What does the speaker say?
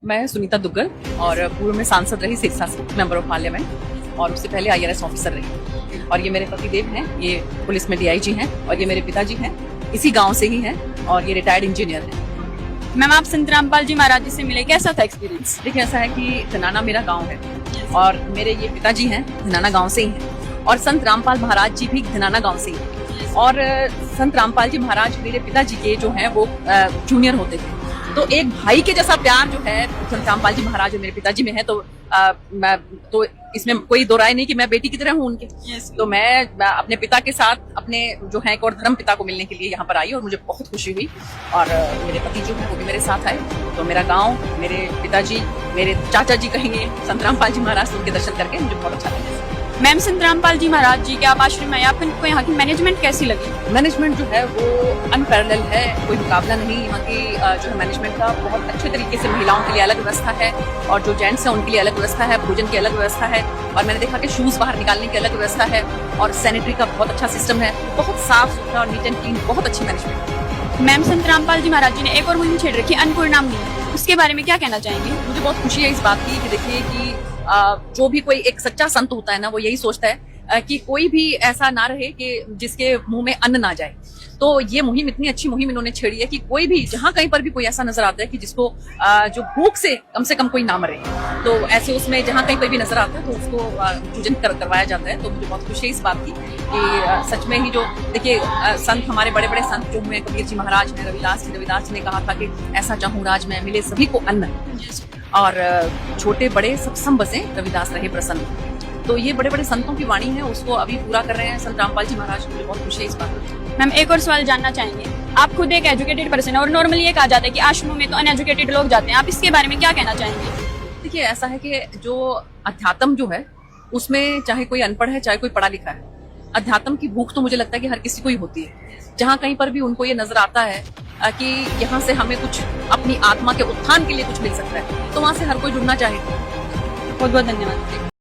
मैं सुनीता दुग्गल और पूर्व में सांसद रही, सिरसा से मेंबर ऑफ पार्लियामेंट, और उससे पहले IRS ऑफिसर रही। और ये मेरे पतिदेव हैं, ये पुलिस में DIG हैं, और ये मेरे पिताजी हैं, इसी गांव से ही हैं, और ये रिटायर्ड इंजीनियर हैं। मैम, आप संत रामपाल जी महाराज जी से मिले, कैसा था एक्सपीरियंस? देखिए, ऐसा है कि धनाना मेरा गाँव है और मेरे ये पिताजी हैं धनाना गाँव से ही हैं, और संत रामपाल महाराज जी भी धनाना गाँव से ही हैं। और संत रामपाल जी महाराज मेरे पिताजी के जो हैं वो जूनियर होते थे। तो एक भाई के जैसा प्यार जो है संत रामपाल जी महाराज और मेरे पिताजी में है, तो इसमें कोई दो राय नहीं कि मैं बेटी की तरह हूँ उनके। तो मैं अपने पिता के साथ अपने जो है एक और धर्म पिता को मिलने के लिए यहाँ पर आई और मुझे बहुत खुशी हुई। और मेरे पति जो है वो भी मेरे साथ आए। तो मेरा गाँव, मेरे पिताजी, मेरे चाचा जी कहेंगे संत रामपाल जी महाराज, उनके दर्शन करके मुझे बहुत अच्छा लगा। मैम, संत रामपाल जी महाराज जी के आप आश्रम में, आपको यहाँ की मैनेजमेंट कैसी लगी? मैनेजमेंट जो है वो अनपैरेलल है, कोई मुकाबला नहीं। यहाँ की जो है मैनेजमेंट का बहुत अच्छे तरीके से महिलाओं के लिए अलग व्यवस्था है, और जो जेंट्स हैं उनके लिए अलग व्यवस्था है, भोजन की अलग व्यवस्था है, और मैंने देखा कि शूज बाहर निकालने की अलग व्यवस्था है, और सैनिटरी का बहुत अच्छा सिस्टम है। बहुत साफ सुथरा और नीट एंड क्लीन, बहुत अच्छी मैनेजमेंट। मैम, संत रामपाल जी महाराज जी ने एक और मुहिम छेड़ रखी, अन्नपूर्णा मुहिम, उसके बारे में क्या कहना चाहेंगे? मुझे बहुत खुशी है इस बात की कि देखिए कि जो भी कोई एक सच्चा संत होता है ना, वो यही सोचता है कि कोई भी ऐसा ना रहे कि जिसके मुंह में अन्न ना जाए। तो ये मुहिम, इतनी अच्छी मुहिम इन्होंने छेड़ी है कि कोई भी, जहाँ कहीं पर भी कोई ऐसा नजर आता है कि जिसको जो भूख से कम कोई ना मरे, तो ऐसे उसमें जहाँ कहीं पर भी नजर आता है तो उसको पूजन करवाया जाता है। तो मुझे बहुत खुशी है इस बात की कि सच में ही जो देखिए संत, हमारे बड़े बड़े संत जो हुए, कबीर जी महाराज हैं, रविदास जी ने कहा था कि ऐसा चाहूँ राज में मिले सभी को अन्न, और छोटे बड़े सब सम बसे रविदास रहे प्रसन्न। तो ये बड़े बड़े संतों की वाणी है, उसको अभी पूरा कर रहे हैं संत रामपाल जी महाराज। मुझे बहुत खुशी है इस बात में। मैम, एक और सवाल जानना चाहेंगे, आप खुद एक एजुकेटेड पर्सन है और नॉर्मली ये कहा जाता है कि आश्रमों में तो अनएजुकेटेड लोग जाते हैं, आप इसके बारे में क्या कहना चाहेंगे? देखिए, ऐसा है कि जो अध्यात्म जो है उसमें चाहे कोई अनपढ़ है चाहे कोई पढ़ा लिखा है, अध्यात्म की भूख तो मुझे लगता है कि हर किसी को ही होती है। जहाँ कहीं पर भी उनको ये नजर आता है कि यहाँ से हमें कुछ अपनी आत्मा के उत्थान के लिए कुछ मिल सकता है, तो वहां से हर कोई जुड़ना चाहे। बहुत बहुत धन्यवाद।